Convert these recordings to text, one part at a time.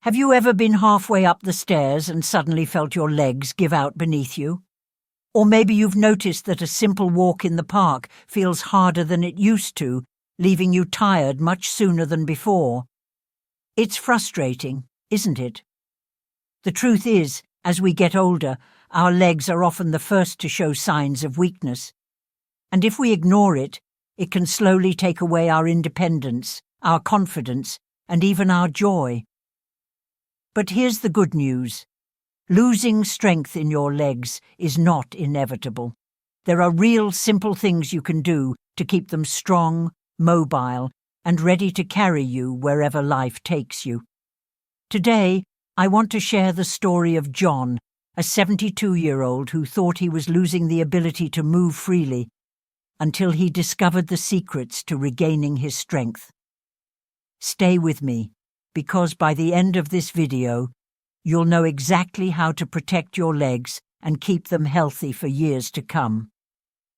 Have you ever been halfway up the stairs and suddenly felt your legs give out beneath you? Or maybe you've noticed that a simple walk in the park feels harder than it used to, leaving you tired much sooner than before. It's frustrating, isn't it? The truth is, as we get older, our legs are often the first to show signs of weakness. And if we ignore it, it can slowly take away our independence, our confidence, and even our joy. But here's the good news. Losing strength in your legs is not inevitable. There are real simple things you can do to keep them strong, mobile, and ready to carry you wherever life takes you. Today, I want to share the story of John, a 72-year-old who thought he was losing the ability to move freely until he discovered the secrets to regaining his strength. Stay with me, because by the end of this video, you'll know exactly how to protect your legs and keep them healthy for years to come.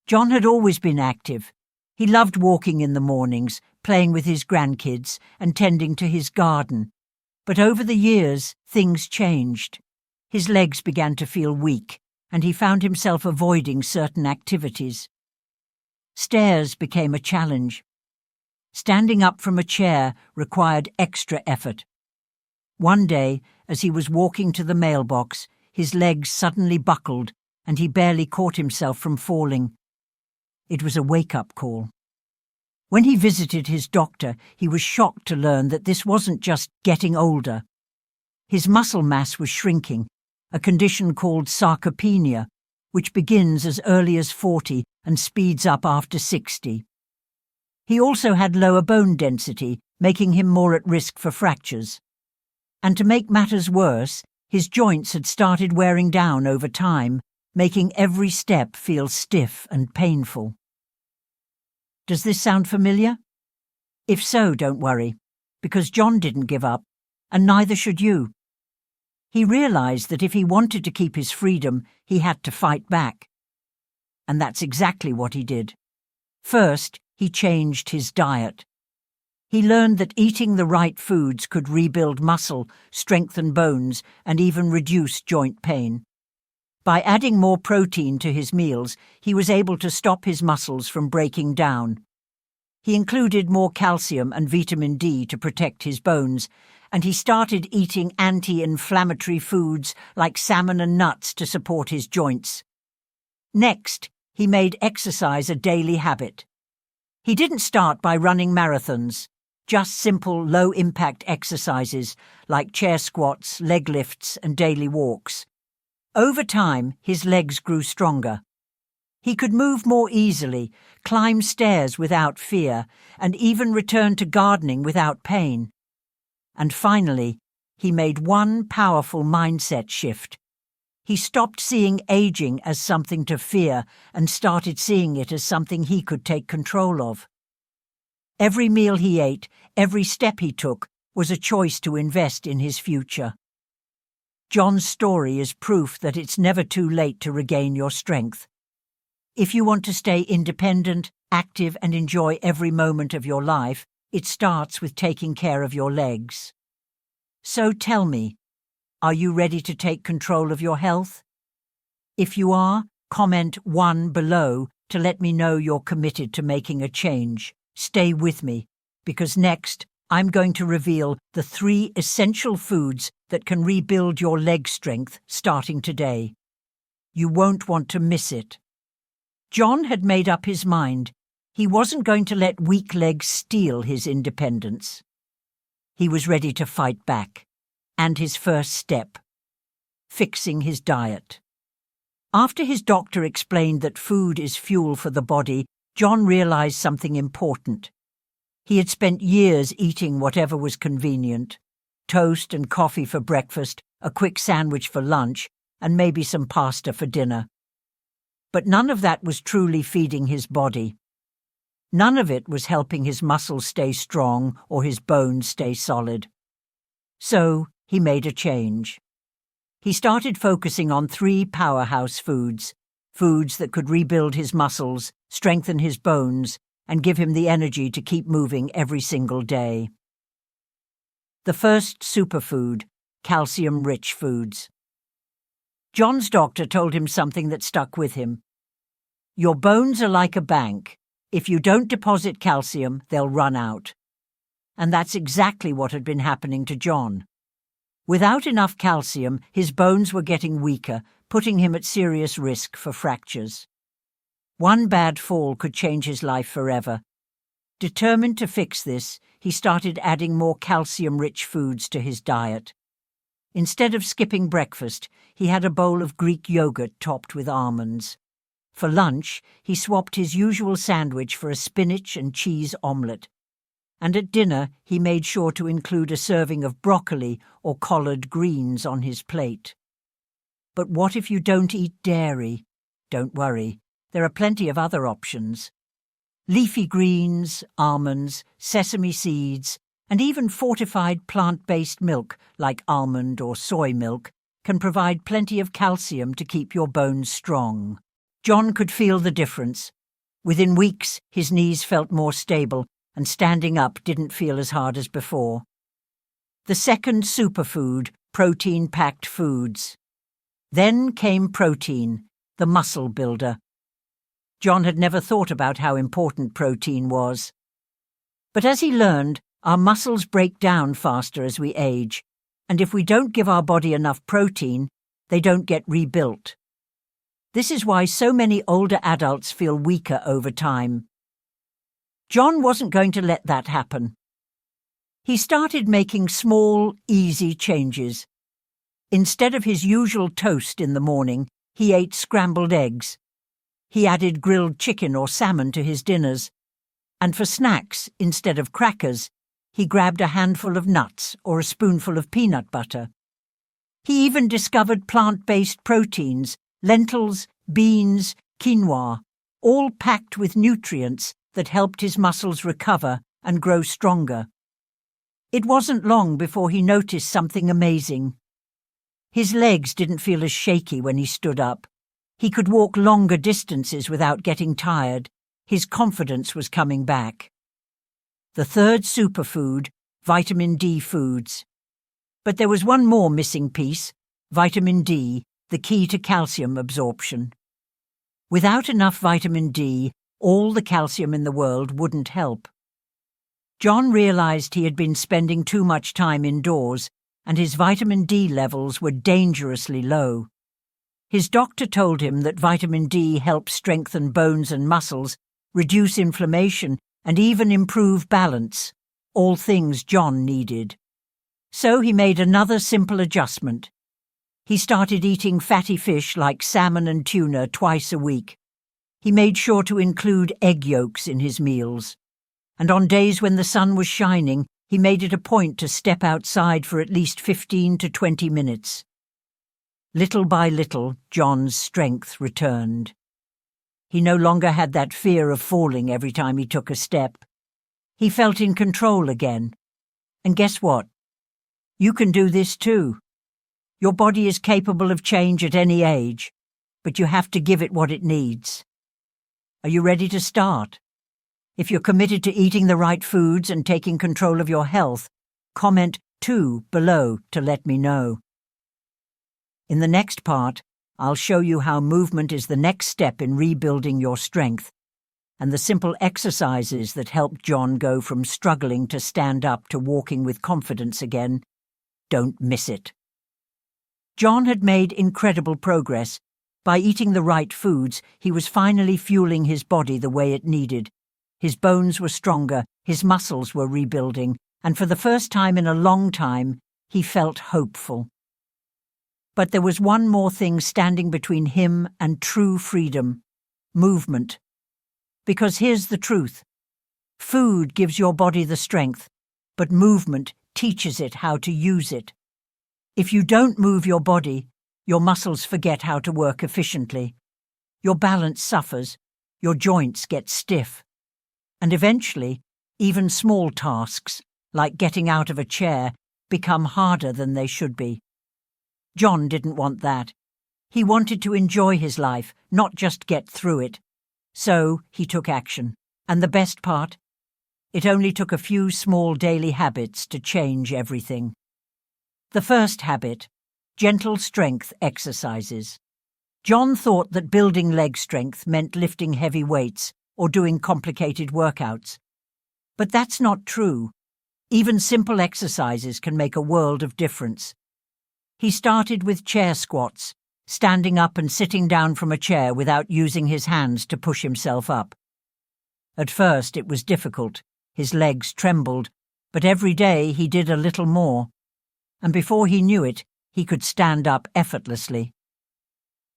John had always been active. He loved walking in the mornings, playing with his grandkids, and tending to his garden. But over the years, things changed. His legs began to feel weak, and he found himself avoiding certain activities. Stairs became a challenge. Standing up from a chair required extra effort. One day, as he was walking to the mailbox, his legs suddenly buckled and he barely caught himself from falling. It was a wake-up call. When he visited his doctor, he was shocked to learn that this wasn't just getting older. His muscle mass was shrinking, a condition called sarcopenia, which begins as early as 40 and speeds up after 60. He also had lower bone density, making him more at risk for fractures. And to make matters worse, his joints had started wearing down over time, making every step feel stiff and painful. Does this sound familiar? If so, don't worry, because John didn't give up, and neither should you. He realized that if he wanted to keep his freedom, he had to fight back. And that's exactly what he did. First, he changed his diet. He learned that eating the right foods could rebuild muscle, strengthen bones, and even reduce joint pain. By adding more protein to his meals, he was able to stop his muscles from breaking down. He included more calcium and vitamin D to protect his bones, and he started eating anti-inflammatory foods like salmon and nuts to support his joints. Next, he made exercise a daily habit. He didn't start by running marathons, just simple low-impact exercises like chair squats, leg lifts, and daily walks. Over time, his legs grew stronger. He could move more easily, climb stairs without fear, and even return to gardening without pain. And finally, he made one powerful mindset shift. He stopped seeing aging as something to fear and started seeing it as something he could take control of. Every meal he ate, every step he took, was a choice to invest in his future. John's story is proof that it's never too late to regain your strength. If you want to stay independent, active, and enjoy every moment of your life, it starts with taking care of your legs. So tell me, are you ready to take control of your health? If you are, comment 1 below to let me know you're committed to making a change. Stay with me, because next I'm going to reveal the 3 essential foods that can rebuild your leg strength starting today. You won't want to miss it. John had made up his mind. He wasn't going to let weak legs steal his independence. He was ready to fight back. And his first step: fixing his diet. After his doctor explained that food is fuel for the body, John realized something important. He had spent years eating whatever was convenient: toast and coffee for breakfast, a quick sandwich for lunch, and maybe some pasta for dinner. But none of that was truly feeding his body. None of it was helping his muscles stay strong or his bones stay solid. So he made a change. He started focusing on 3 powerhouse foods that could rebuild his muscles, strengthen his bones, and give him the energy to keep moving every single day. The first superfood calcium-rich foods. John's doctor told him something that stuck with him. Your bones are like a bank. If you don't deposit calcium, they'll run out. And that's exactly what had been happening to John. Without enough calcium, his bones were getting weaker, putting him at serious risk for fractures. One bad fall could change his life forever. Determined to fix this, he started adding more calcium-rich foods to his diet. Instead of skipping breakfast, he had a bowl of Greek yogurt topped with almonds. For lunch, he swapped his usual sandwich for a spinach and cheese omelette. And at dinner, he made sure to include a serving of broccoli or collard greens on his plate. But what if you don't eat dairy? Don't worry, there are plenty of other options. Leafy greens, almonds, sesame seeds, and even fortified plant-based milk like almond or soy milk can provide plenty of calcium to keep your bones strong. John could feel the difference. Within weeks, his knees felt more stable, and standing up didn't feel as hard as before. The second superfood, protein-packed foods. Then came protein, the muscle builder. John had never thought about how important protein was. But as he learned, our muscles break down faster as we age, and if we don't give our body enough protein, they don't get rebuilt. This is why so many older adults feel weaker over time. John wasn't going to let that happen. He started making small, easy changes. Instead of his usual toast in the morning, he ate scrambled eggs. He added grilled chicken or salmon to his dinners. And for snacks, instead of crackers, he grabbed a handful of nuts or a spoonful of peanut butter. He even discovered plant-based proteins, lentils, beans, quinoa, all packed with nutrients that helped his muscles recover and grow stronger. It wasn't long before he noticed something amazing. His legs didn't feel as shaky when he stood up. He could walk longer distances without getting tired. His confidence was coming back. The third superfood, vitamin D foods. But there was one more missing piece, vitamin D, the key to calcium absorption. Without enough vitamin D, all the calcium in the world wouldn't help. John realized he had been spending too much time indoors, and his vitamin D levels were dangerously low. His doctor told him that vitamin D helps strengthen bones and muscles, reduce inflammation, and even improve balance, all things John needed. So he made another simple adjustment. He started eating fatty fish like salmon and tuna twice a week. He made sure to include egg yolks in his meals. And on days when the sun was shining, he made it a point to step outside for at least 15 to 20 minutes. Little by little, John's strength returned. He no longer had that fear of falling every time he took a step. He felt in control again. And guess what? You can do this too. Your body is capable of change at any age, but you have to give it what it needs. Are you ready to start? If you're committed to eating the right foods and taking control of your health, comment 2 below to let me know. In the next part, I'll show you how movement is the next step in rebuilding your strength, and the simple exercises that helped John go from struggling to stand up to walking with confidence again. Don't miss it. John had made incredible progress. By eating the right foods, he was finally fueling his body the way it needed. His bones were stronger, his muscles were rebuilding, and for the first time in a long time, he felt hopeful. But there was one more thing standing between him and true freedom: movement. Because here's the truth. Food gives your body the strength, but movement teaches it how to use it. If you don't move your body, your muscles forget how to work efficiently. Your balance suffers, your joints get stiff. And eventually, even small tasks, like getting out of a chair, become harder than they should be. John didn't want that. He wanted to enjoy his life, not just get through it. So he took action. And the best part? It only took a few small daily habits to change everything. The first habit, gentle strength exercises. John thought that building leg strength meant lifting heavy weights or doing complicated workouts. But that's not true. Even simple exercises can make a world of difference. He started with chair squats, standing up and sitting down from a chair without using his hands to push himself up. At first it was difficult. His legs trembled, but every day he did a little more. And before he knew it, he could stand up effortlessly.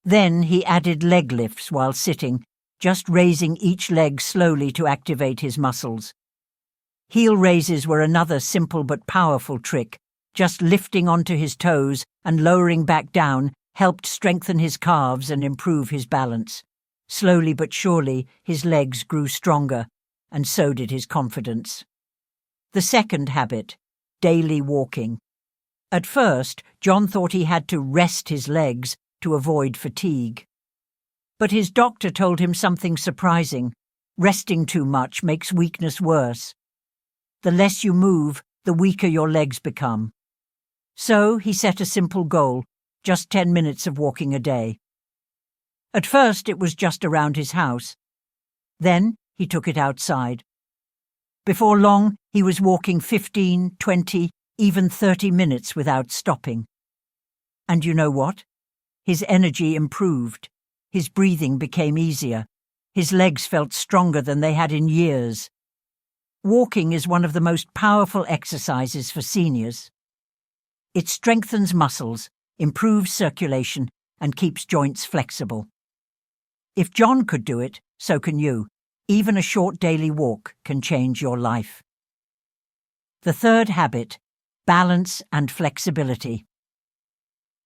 Then he added leg lifts while sitting, just raising each leg slowly to activate his muscles. Heel raises were another simple but powerful trick. Just lifting onto his toes and lowering back down helped strengthen his calves and improve his balance. Slowly but surely, his legs grew stronger, and so did his confidence. The second habit, daily walking. At first, John thought he had to rest his legs to avoid fatigue. But his doctor told him something surprising. Resting too much makes weakness worse. The less you move, the weaker your legs become. So he set a simple goal, just 10 minutes of walking a day. At first it was just around his house. Then he took it outside. Before long, he was walking 15, 20, even 30 minutes without stopping. And you know what? His energy improved. His breathing became easier. His legs felt stronger than they had in years. Walking is one of the most powerful exercises for seniors. It strengthens muscles, improves circulation, and keeps joints flexible. If John could do it, so can you. Even a short daily walk can change your life. The third habit, balance and flexibility.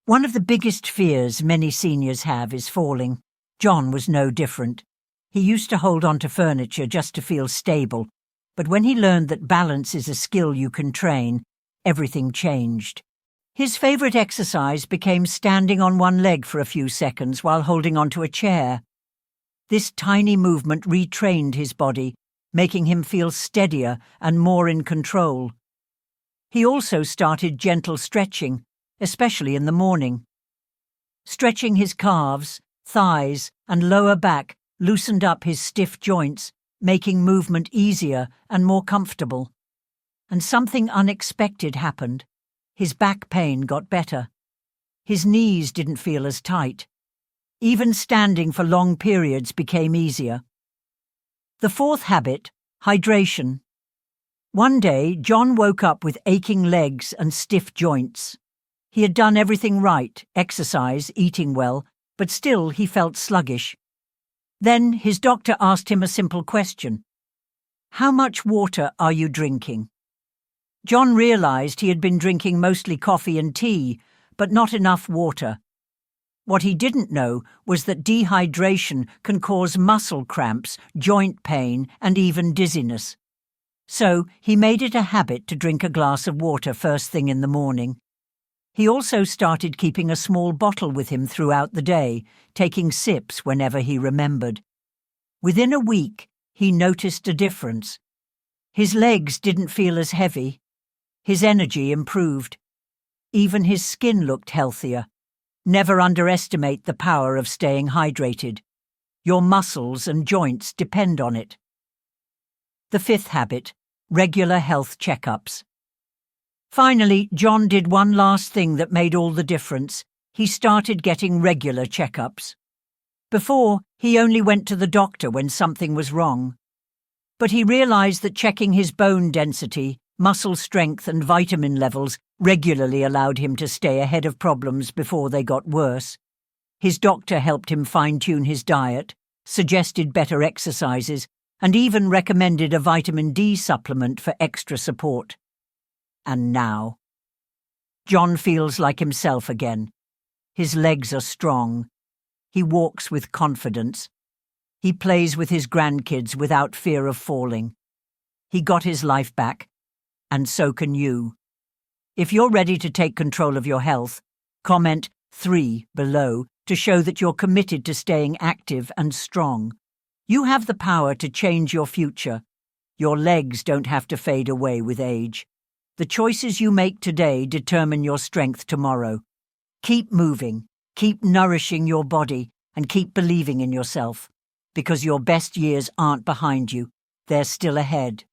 One of the biggest fears many seniors have is falling. John was no different. He used to hold on to furniture just to feel stable, but when he learned that balance is a skill you can train, everything changed. His favorite exercise became standing on one leg for a few seconds while holding onto a chair. This tiny movement retrained his body, making him feel steadier and more in control. He also started gentle stretching, especially in the morning. Stretching his calves, thighs, and lower back loosened up his stiff joints, making movement easier and more comfortable. And something unexpected happened. His back pain got better. His knees didn't feel as tight. Even standing for long periods became easier. The fourth habit, hydration. One day, John woke up with aching legs and stiff joints. He had done everything right, exercise, eating well, but still he felt sluggish. Then his doctor asked him a simple question. How much water are you drinking? John realized he had been drinking mostly coffee and tea, but not enough water. What he didn't know was that dehydration can cause muscle cramps, joint pain, and even dizziness. So he made it a habit to drink a glass of water first thing in the morning. He also started keeping a small bottle with him throughout the day, taking sips whenever he remembered. Within a week, he noticed a difference. His legs didn't feel as heavy. His energy improved. Even his skin looked healthier. Never underestimate the power of staying hydrated. Your muscles and joints depend on it. The fifth habit, regular health checkups. Finally, John did one last thing that made all the difference. He started getting regular checkups. Before, he only went to the doctor when something was wrong. But he realized that checking his bone density, muscle strength, and vitamin levels regularly allowed him to stay ahead of problems before they got worse. His doctor helped him fine-tune his diet, suggested better exercises, and even recommended a vitamin D supplement for extra support. And now, John feels like himself again. His legs are strong. He walks with confidence. He plays with his grandkids without fear of falling. He got his life back, and so can you. If you're ready to take control of your health, comment 3 below to show that you're committed to staying active and strong. You have the power to change your future. Your legs don't have to fade away with age. The choices you make today determine your strength tomorrow. Keep moving, keep nourishing your body, and keep believing in yourself, because your best years aren't behind you, they're still ahead.